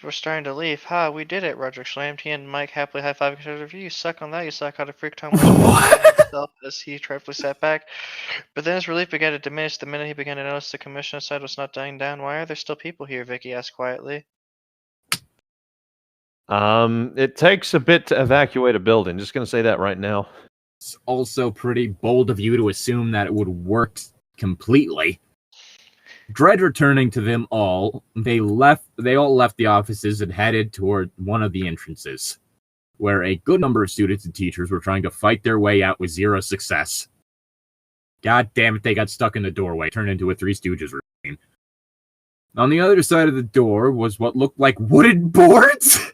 We're starting to leave. We did it, Roger exclaimed. He and Mike happily high-fived each other. You suck on that, you psychotic freak. Tom himself as he trifling sat back. But then his relief began to diminish the minute he began to notice the commissioner's side was not dying down. Why are there still people here? Vicky asked quietly. It takes a bit to evacuate a building. Just gonna say that right now. It's also pretty bold of you to assume that it would work completely. Dread returning to them all, they all left the offices and headed toward one of the entrances, where a good number of students and teachers were trying to fight their way out with zero success. God damn it, they got stuck in the doorway, turned into a Three Stooges routine. On the other side of the door was what looked like wooden boards.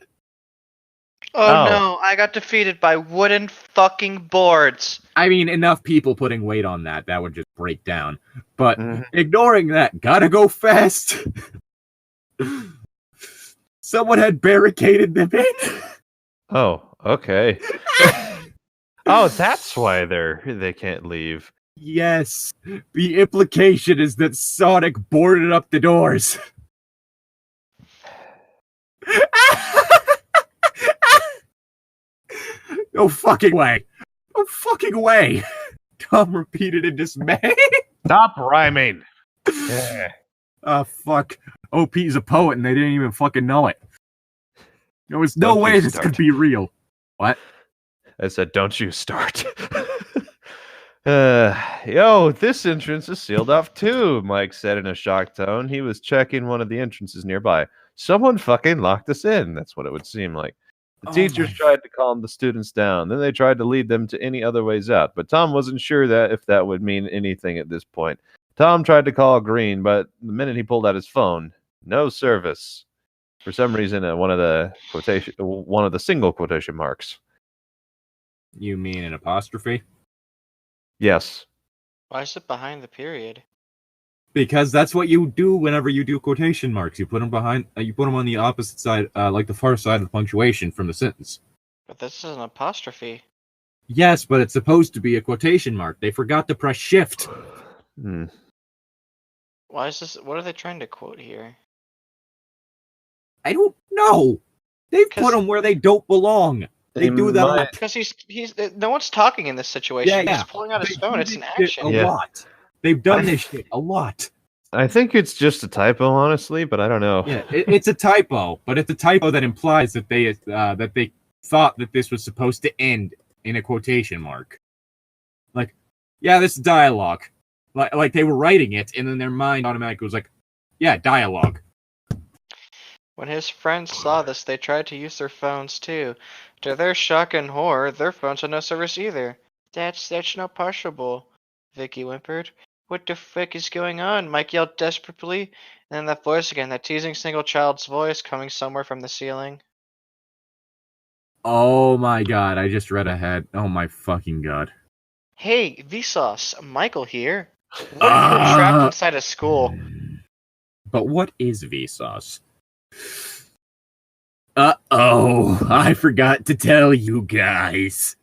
Oh no, I got defeated by wooden fucking boards. I mean, enough people putting weight on that would just break down. But ignoring that, gotta go fast. Someone had barricaded them in. Oh, okay. Oh, that's why they can't leave. Yes. The implication is that Sonic boarded up the doors. No fucking way. No fucking way. Tom repeated in dismay. Stop rhyming. Yeah. Fuck. OP's a poet and they didn't even fucking know it. There was no way this could be real. What? I said, don't you start. This entrance is sealed off too, Mike said in a shocked tone. He was checking one of the entrances nearby. Someone fucking locked us in. That's what it would seem like. The teachers tried to calm the students down. Then they tried to lead them to any other ways out. But Tom wasn't sure if that would mean anything at this point. Tom tried to call Green, but the minute he pulled out his phone, no service. For some reason, one of the single quotation marks. You mean an apostrophe? Yes. Why is it behind the period? Because that's what you do whenever you do quotation marks. You put them behind. You put them on the opposite side, like the far side of the punctuation from the sentence. But this is an apostrophe. Yes, but it's supposed to be a quotation mark. They forgot to press shift. Why is this? What are they trying to quote here? I don't know. They put them where they don't belong. They do that because he's no one's talking in this situation. He's pulling out his phone. It's an action. A lot. They've done this shit a lot. I think it's just a typo, honestly, but I don't know. Yeah, it's a typo, but it's a typo that implies that they thought that this was supposed to end in a quotation mark. Like, yeah, this is dialogue. Like they were writing it, and then their mind automatically was like, yeah, dialogue. When his friends saw this, they tried to use their phones too. To their shock and horror, their phones had no service either. That's not possible, Vicky whimpered. What the frick is going on? Mike yelled desperately, and then that voice again, that teasing single child's voice coming somewhere from the ceiling. Oh my god, I just read ahead. Oh my fucking god. Hey, Vsauce, Michael here. What if you're trapped inside a school? But what is Vsauce? Uh-oh, I forgot to tell you guys.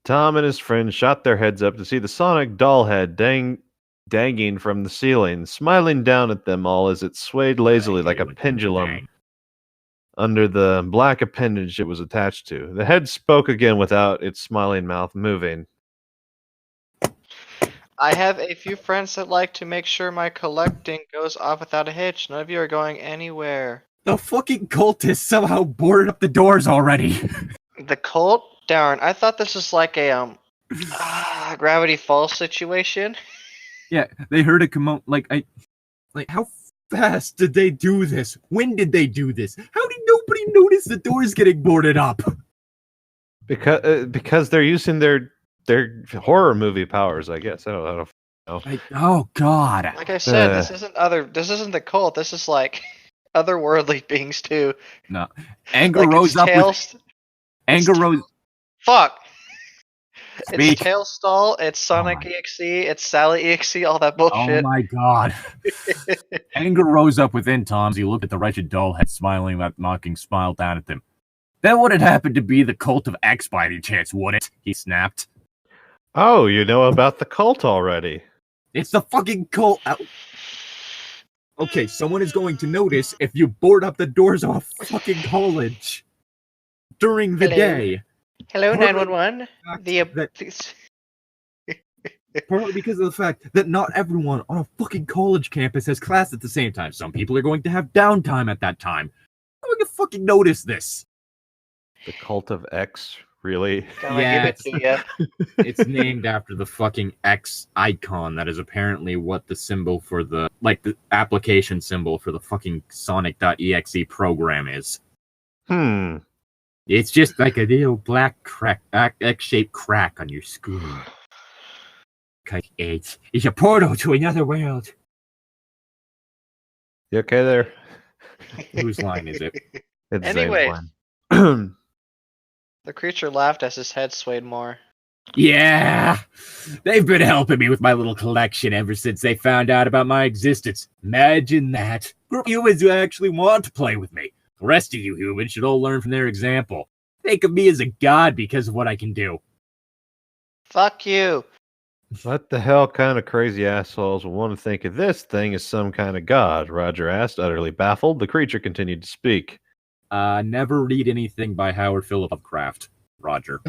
Tom and his friends shot their heads up to see the Sonic doll head dangling from the ceiling, smiling down at them all as it swayed lazily like a pendulum under the black appendage it was attached to. The head spoke again without its smiling mouth moving. I have a few friends that like to make sure my collecting goes off without a hitch. None of you are going anywhere. The fucking cultists somehow boarded up the doors already. The cult? Darn, I thought this was like a Gravity Falls situation. Yeah, they heard it come out how fast did they do this? When did they do this? How did nobody notice the doors getting boarded up? Because they're using their horror movie powers, I guess. I don't know. Oh god. Like I said, this isn't the cult. This is like otherworldly beings too. No. Anger rose up with Anger rose. Fuck. Speak. It's Tailstall, it's Sonic.exe, it's Sally.exe, all that bullshit. Oh my god. Anger rose up within Tom as he looked at the wretched doll head smiling that mocking smile down at them. That wouldn't happen to be the cult of X by any chance, would it? He snapped. Oh, you know about the cult already. It's the fucking cult. Okay, someone is going to notice if you board up the doors of a fucking college during the day. Hello, 911. Partly because of the fact that not everyone on a fucking college campus has class at the same time. Some people are going to have downtime at that time. I'm going to fucking notice this. The cult of X, really? Yeah, it's named after the fucking X icon that is apparently what the symbol for the application symbol for the fucking Sonic.exe program is. It's just like a little black crack, X-shaped crack on your screen. It's a portal to another world. You okay there? Whose line is it? It's anyway, the creature laughed as his head swayed more. Yeah, they've been helping me with my little collection ever since they found out about my existence. Imagine that. Group of humans who actually want to play with me. The rest of you humans should all learn from their example. Think of me as a god because of what I can do. Fuck you. What the hell kind of crazy assholes will want to think of this thing as some kind of god? Roger asked, utterly baffled. The creature continued to speak. Never read anything by Howard Philip Lovecraft, Roger.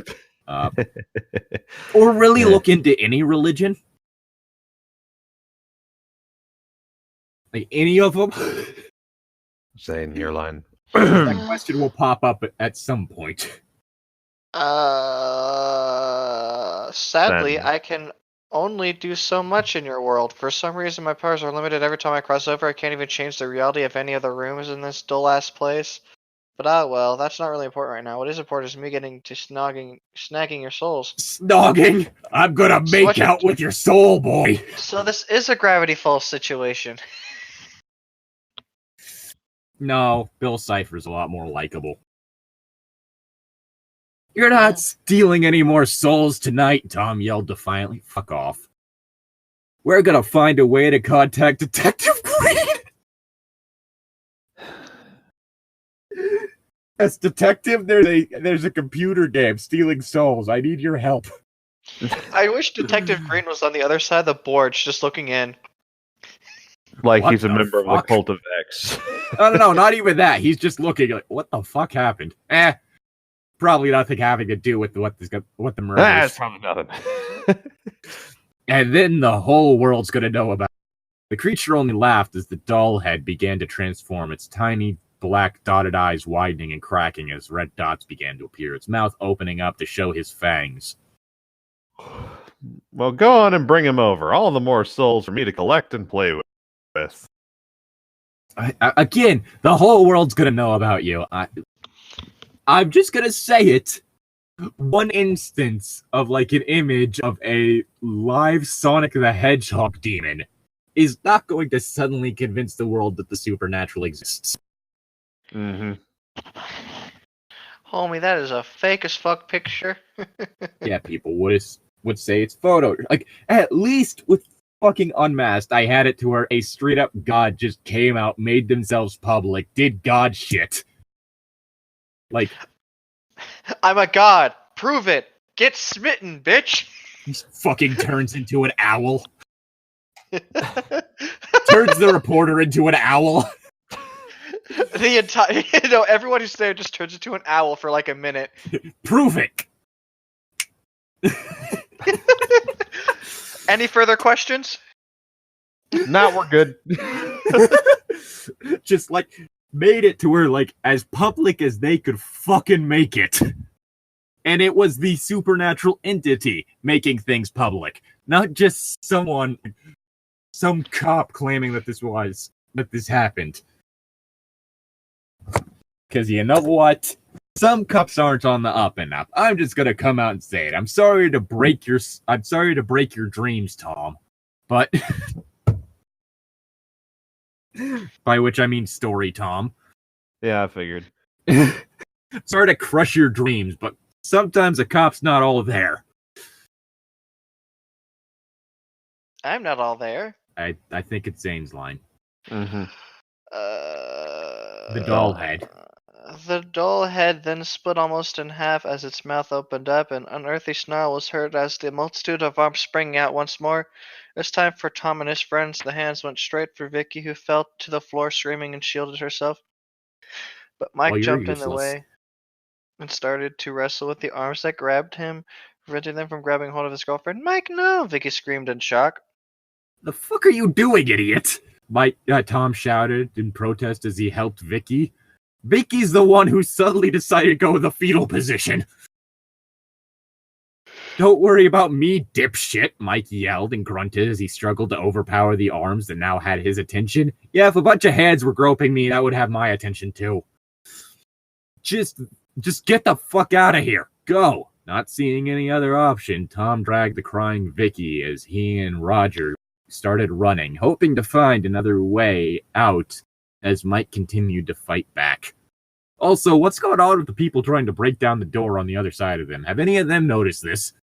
Or really look into any religion. Like any of them? Saying your line. That question will pop up at some point. Sadly, Then- I can only do so much in your world. For some reason, my powers are limited every time I cross over. I can't even change the reality of any of the rooms in this dull-ass place. But well, that's not really important right now. What is important is me getting to snagging your souls. Snogging? I'm gonna So make what you- out with your soul, boy. So this is a Gravity Falls situation. No, Bill Cipher's a lot more likable. You're not stealing any more souls tonight, Tom yelled defiantly. Fuck off. We're gonna find a way to contact Detective Green! As detective, there's a computer game stealing souls. I need your help. I wish Detective Green was on the other side of the board, just looking in. Like What he's a the member of the fuck? cult of X. No, not even that. He's just looking like, what the fuck happened? Probably nothing having to do with what the murder That's is. probably nothing. And then the whole world's gonna know about it. The creature only laughed as the doll head began to transform, its tiny black dotted eyes widening and cracking as red dots began to appear, its mouth opening up to show his fangs. Well, go on and bring him over. All the more souls for me to collect and play with. Again, the whole world's gonna know about you. I'm just gonna say it. One instance of like an image of a live Sonic the Hedgehog demon is not going to suddenly convince the world that the supernatural exists. Mm-hmm. Homie, that is a fake as fuck picture. Yeah, people would say it's photo. Like, at least with fucking Unmasked, I had it to where a straight up god just came out, made themselves public, did god shit. Like, I'm a god. Prove it. Get smitten, bitch. he fucking turns into an owl. Turns the reporter into an owl. The entire, everyone who's there just turns into an owl for like a minute. Prove it. Any further questions? Now we're good. Just like made it to where like as public as they could fucking make it. And it was the supernatural entity making things public, not just some cop claiming that this happened. Because you know what? Some cops aren't on the up and up. I'm just gonna come out and say it. I'm sorry to break your dreams, Tom. But by which I mean story, Tom. Yeah, I figured. Sorry to crush your dreams, but sometimes a cop's not all there. I'm not all there. I think it's Zane's line. Mm-hmm. The doll head. The doll head then split almost in half as its mouth opened up. An unearthly snarl was heard as the multitude of arms sprang out once more. It was time for Tom and his friends. The hands went straight for Vicky, who fell to the floor screaming and shielded herself. But Mike you're jumped in the useless. way and started to wrestle with the arms that grabbed him, preventing them from grabbing hold of his girlfriend. Mike, no! Vicky screamed in shock. The fuck are you doing, idiot? Tom shouted in protest as he helped Vicky. Vicky's the one who suddenly decided to go with the fetal position. Don't worry about me, dipshit, Mike yelled and grunted as he struggled to overpower the arms that now had his attention. Yeah, if a bunch of heads were groping me, that would have my attention too. Just get the fuck out of here. Go. Not seeing any other option, Tom dragged the crying Vicky as he and Roger started running, hoping to find another way out as Mike continued to fight back. Also, what's going on with the people trying to break down the door on the other side of them? Have any of them noticed this?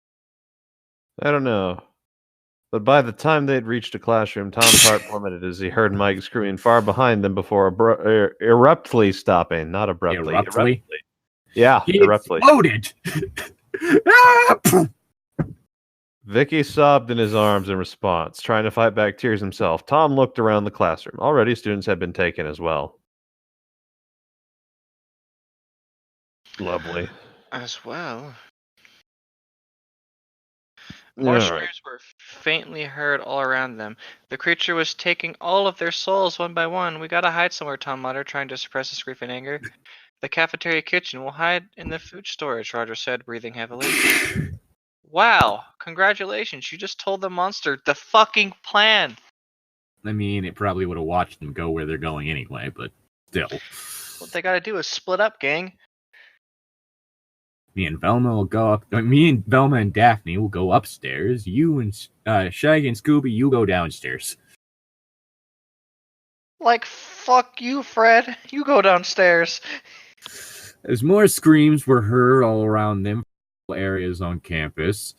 I don't know. But by the time they'd reached a classroom, Tom's heart plummeted as he heard Mike screaming far behind them before eruptly stopping. Not abruptly. Eruptly? Yeah, He eruptly. exploded! Vicky sobbed in his arms in response, trying to fight back tears himself. Tom looked around the classroom. Already students had been taken as well. Lovely. As well. More All right. screams were faintly heard all around them. The creature was taking all of their souls one by one. We gotta hide somewhere, Tom muttered, trying to suppress his grief and anger. The cafeteria kitchen. We'll hide in the food storage, Roger said, breathing heavily. Wow, congratulations. You just told the monster the fucking plan. I mean, it probably would have watched them go where they're going anyway, but still. What they gotta do is split up, gang. Me and Velma will go up. Me and Velma and Daphne will go upstairs. You and Shaggy and Scooby, you go downstairs. Like, fuck you, Fred. You go downstairs. As more screams were heard all around them areas on campus,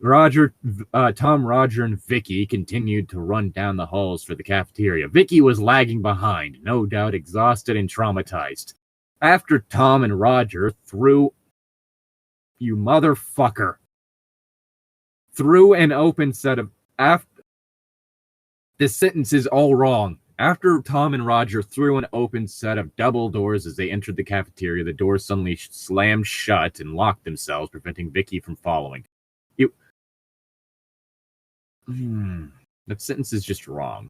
Tom, Roger, and Vicky continued to run down the halls for the cafeteria. Vicky was lagging behind, no doubt exhausted and traumatized. After Tom and Roger threw an open set of this sentence is all wrong. After Tom and Roger threw an open set of double doors as they entered the cafeteria, the doors suddenly slammed shut and locked themselves, preventing Vicky from following. That sentence is just wrong.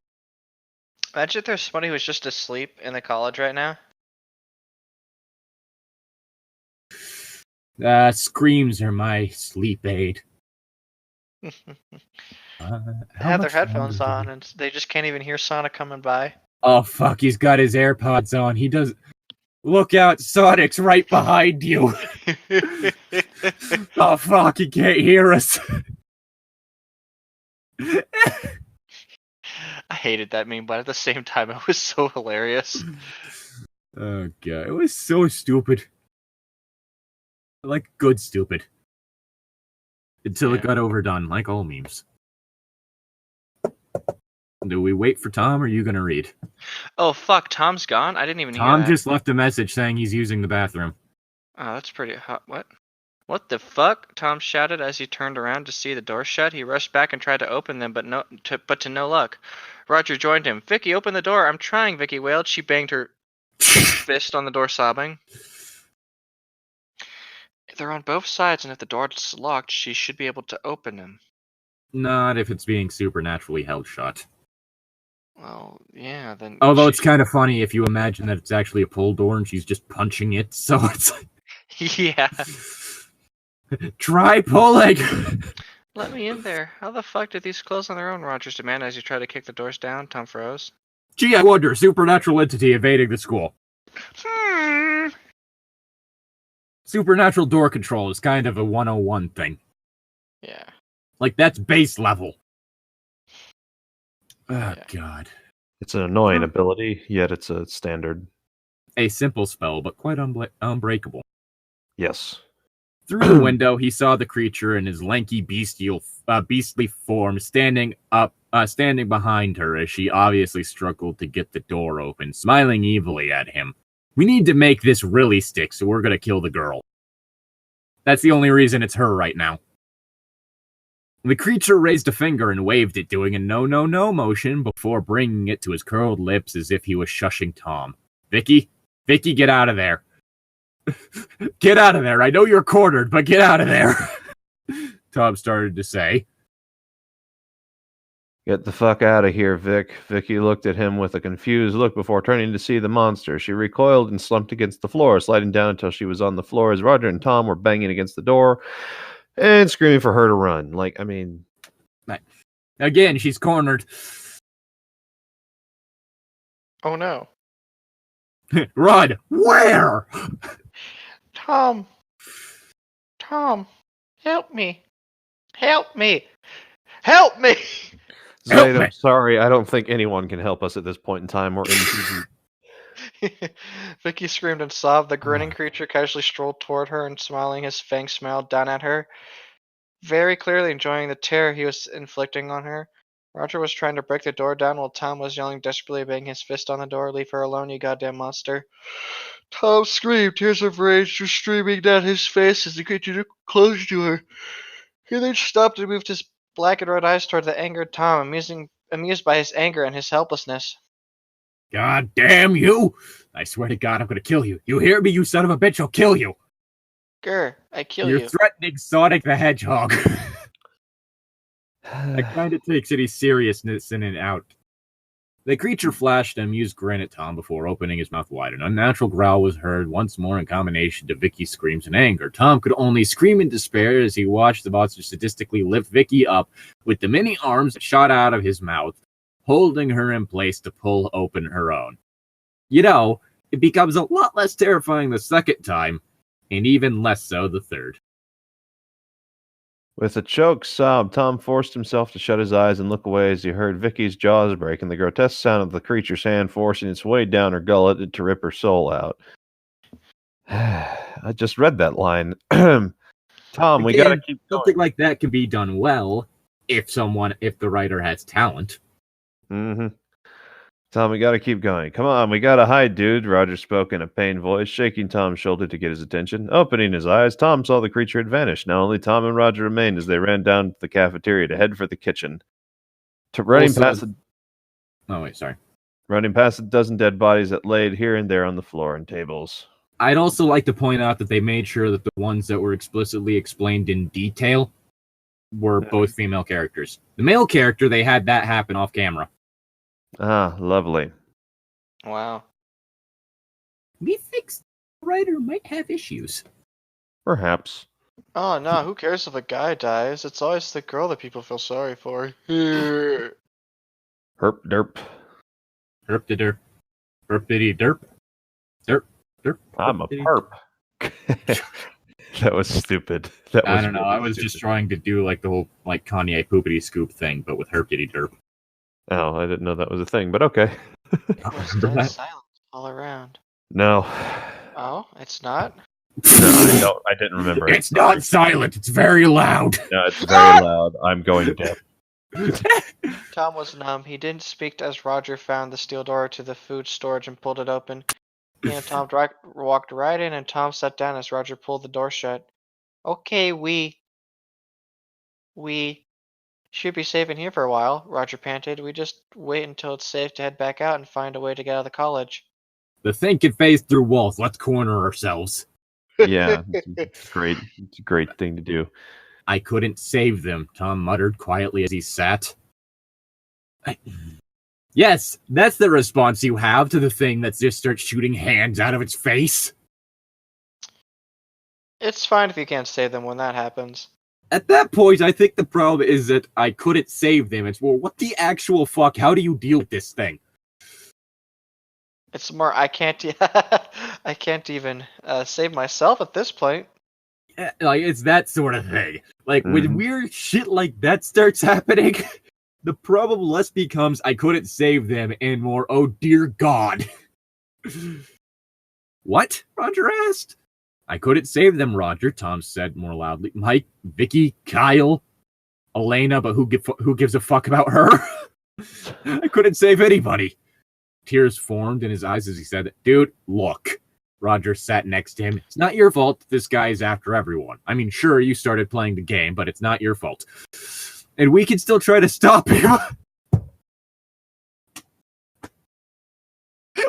Imagine if there's somebody who's just asleep in the college right now. Screams are my sleep aid. They have their headphones on and they just can't even hear Sonic coming by. Oh, fuck, he's got his AirPods on. He does... Look out, Sonic's right behind you. Oh, fuck, he can't hear us. I hated that meme, but at the same time, it was so hilarious. Oh, God, it was so stupid. Like, good stupid. Until it got overdone, like all memes. Do we wait for Tom, or are you gonna read? Oh, fuck, Tom's gone? I didn't even hear that. Tom just left a message saying he's using the bathroom. Oh, that's pretty hot. What? What the fuck? Tom shouted as he turned around to see the door shut. He rushed back and tried to open them, but to no luck. Roger joined him. Vicky, open the door. I'm trying, Vicky wailed. She banged her fist on the door, sobbing. They're on both sides, and if the door is locked, she should be able to open them. Not if it's being supernaturally held shut. Well, yeah, then... Although it's kind of funny if you imagine that it's actually a pull door and she's just punching it, so it's like... Yeah. Try pulling! Let me in there. How the fuck did these close on their own? Rogers demanded as he tried to kick the doors down. Tom froze. Gee, I wonder, supernatural entity invading the school. Supernatural door control is kind of a 101 thing. Yeah. Like, that's base level. Oh, Yeah. God. It's an annoying ability, yet it's a standard. A simple spell, but quite unbreakable. Yes. Through the window, he saw the creature in his lanky, beastly form standing behind her as she obviously struggled to get the door open, smiling evilly at him. We need to make this really stick, so we're gonna kill the girl. That's the only reason it's her right now. The creature raised a finger and waved it, doing a no motion before bringing it to his curled lips as if he was shushing Tom. Vicky, get out of there. Get out of there. I know you're cornered, but get out of there. Tom started to say. Get the fuck out of here, Vic. Vicky looked at him with a confused look before turning to see the monster. She recoiled and slumped against the floor, sliding down until she was on the floor as Roger and Tom were banging against the door and screaming for her to run. Like, I mean... Again, she's cornered. Oh, no. Run! Where? Tom, help me. Help me. Help me! Zaid, I'm sorry. I don't think anyone can help us at this point in time. We're in TV. Vicky screamed and sobbed. The grinning creature casually strolled toward her and smiling, his fangs smiled down at her, very clearly enjoying the terror he was inflicting on her. Roger was trying to break the door down while Tom was yelling desperately, banging his fist on the door. Leave her alone, you goddamn monster. Tom screamed, tears of rage just streaming down his face as the creature drew closer to her. He then stopped and moved his black and red eyes toward the angered Tom, amused by his anger and his helplessness. God damn you! I swear to God, I'm gonna kill you. You hear me, you son of a bitch? I'll kill you! Grr, I kill you. You're threatening Sonic the Hedgehog. That kind of takes any seriousness in and out. The creature flashed an amused grin at Tom before opening his mouth wide. An unnatural growl was heard once more in combination to Vicky's screams in anger. Tom could only scream in despair as he watched the monster sadistically lift Vicky up with the many arms that shot out of his mouth, holding her in place to pull open her own. You know, it becomes a lot less terrifying the second time, and even less so the third. With a choked sob, Tom forced himself to shut his eyes and look away as he heard Vicky's jaws break and the grotesque sound of the creature's hand forcing its way down her gullet to rip her soul out. I just read that line. Tom, we gotta keep going. Something like that can be done well if the writer has talent. Mm-hmm. Tom, we gotta keep going. Come on, we gotta hide, dude, Roger spoke in a pained voice, shaking Tom's shoulder to get his attention. Opening his eyes, Tom saw the creature had vanished. Now only Tom and Roger remained as they ran down to the cafeteria to head for the kitchen. Running past a dozen dead bodies that laid here and there on the floor and tables. I'd also like to point out that they made sure that the ones that were explicitly explained in detail were both female characters. The male character, they had that happen off camera. Ah, lovely. Wow. Methinks the writer might have issues. Perhaps. Oh, no, who cares if a guy dies? It's always the girl that people feel sorry for. Herp Herp derp. Herp-de-derp. Herp-diddy-derp. Derp. Derp. I'm a perp. That was stupid. I don't know. I was just trying to do like the whole like Kanye poopity scoop thing, but with herp-diddy-derp. Oh, I didn't know that was a thing, but okay. Silence all around. No. Oh, it's not? No, I didn't remember. It's not silent. It's very loud. No, it's very loud. I'm going deaf. Tom was numb. He didn't speak as Roger found the steel door to the food storage and pulled it open. He and Tom walked right in, and Tom sat down as Roger pulled the door shut. Okay, we should be safe in here for a while, Roger panted. We just wait until it's safe to head back out and find a way to get out of the college. The thing can phase through walls. Let's corner ourselves. Yeah, it's great. It's a great thing to do. I couldn't save them, Tom muttered quietly as he sat. Yes, that's the response you have to the thing that just starts shooting hands out of its face. It's fine if you can't save them when that happens. At that point, I think the problem is that I couldn't save them. It's more, what the actual fuck? How do you deal with this thing? It's more, I can't even save myself at this point. Yeah, like, it's that sort of thing. Like, when weird shit like that starts happening, the problem less becomes I couldn't save them and more, oh dear God. What? Roger asked. I couldn't save them, Roger, Tom said more loudly. Mike, Vicky, Kyle, Elena, but who gives a fuck about her? I couldn't save anybody. Tears formed in his eyes as he said, dude, look. Roger sat next to him. It's not your fault that this guy is after everyone. I mean, sure, you started playing the game, but it's not your fault. And we can still try to stop him.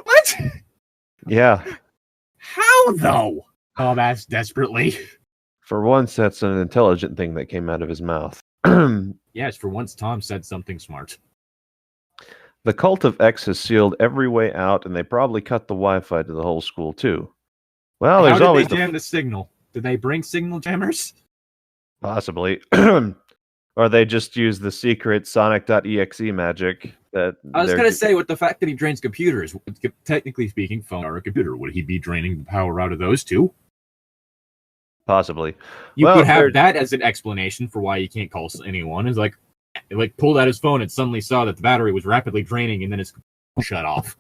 What? Yeah. How, though? Tom asked desperately. For once, that's an intelligent thing that came out of his mouth. Yes, for once, Tom said something smart. The cult of X has sealed every way out, and they probably cut the Wi-Fi to the whole school, too. Well, there's always... How did they jam the signal? Did they bring signal jammers? Possibly. Or they just use the secret Sonic.exe magic that... I was going to say, with the fact that he drains computers, technically speaking, phone or a computer, would he be draining the power out of those too? Possibly. You could have that as an explanation for why you can't call anyone. Is like pulled out his phone and suddenly saw that the battery was rapidly draining and then it's shut off.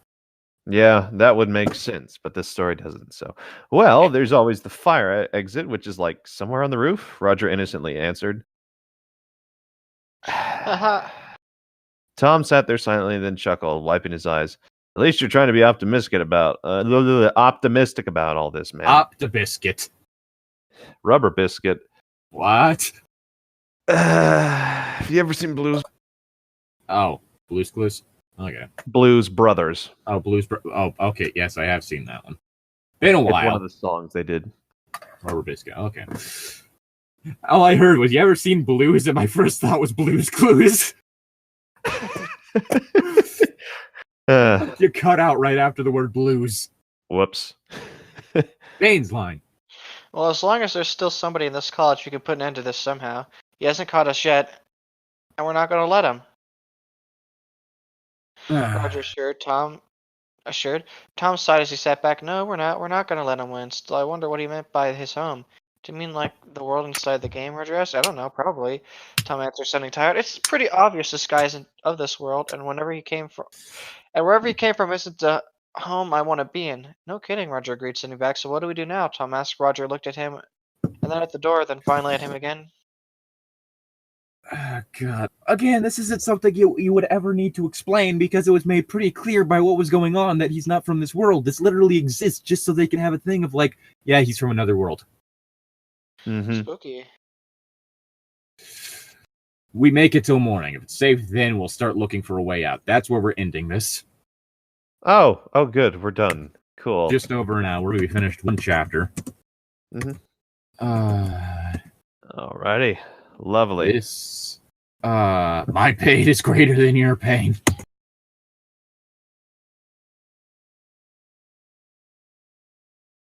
Yeah, that would make sense, but this story doesn't. So, well, there's always the fire exit, which is like somewhere on the roof, Roger innocently answered. Tom sat there silently and then chuckled, wiping his eyes. At least you're trying to be optimistic about all this, man. Optibiscuit. Rubber biscuit. What? Have you ever seen Blues? Oh, Blues Clues? Okay. Blues Brothers. Oh, oh, okay. Yes, I have seen that one. Been a while. It's one of the songs they did. Rubber Biscuit. Okay. All I heard was, "You ever seen Blues?" And my first thought was Blues Clues. You cut out right after the word blues. Whoops. Bane's line. Well, as long as there's still somebody in this college who can put an end to this somehow. He hasn't caught us yet, and we're not going to let him. Roger assured. Tom sighed as he sat back. No, we're not. We're not going to let him win. Still, I wonder what he meant by his home. Do you mean like the world inside the game, Roger asked? I don't know, probably. Tom answered, sounding tired. It's pretty obvious this guy isn't of this world, and wherever he came from isn't the home I want to be in. No kidding, Roger agreed, sitting back. So what do we do now? Tom asked. Roger looked at him, and then at the door, then finally at him again. God. Again, this isn't something you would ever need to explain because it was made pretty clear by what was going on that he's not from this world. This literally exists just so they can have a thing of like, yeah, he's from another world. Mm-hmm. Spooky. We make it till morning. If it's safe, then we'll start looking for a way out. That's where we're ending this. Oh, good. We're done. Cool. Just over an hour. We finished one chapter. Mm-hmm. Uh, Alrighty. Lovely. This, my pain is greater than your pain.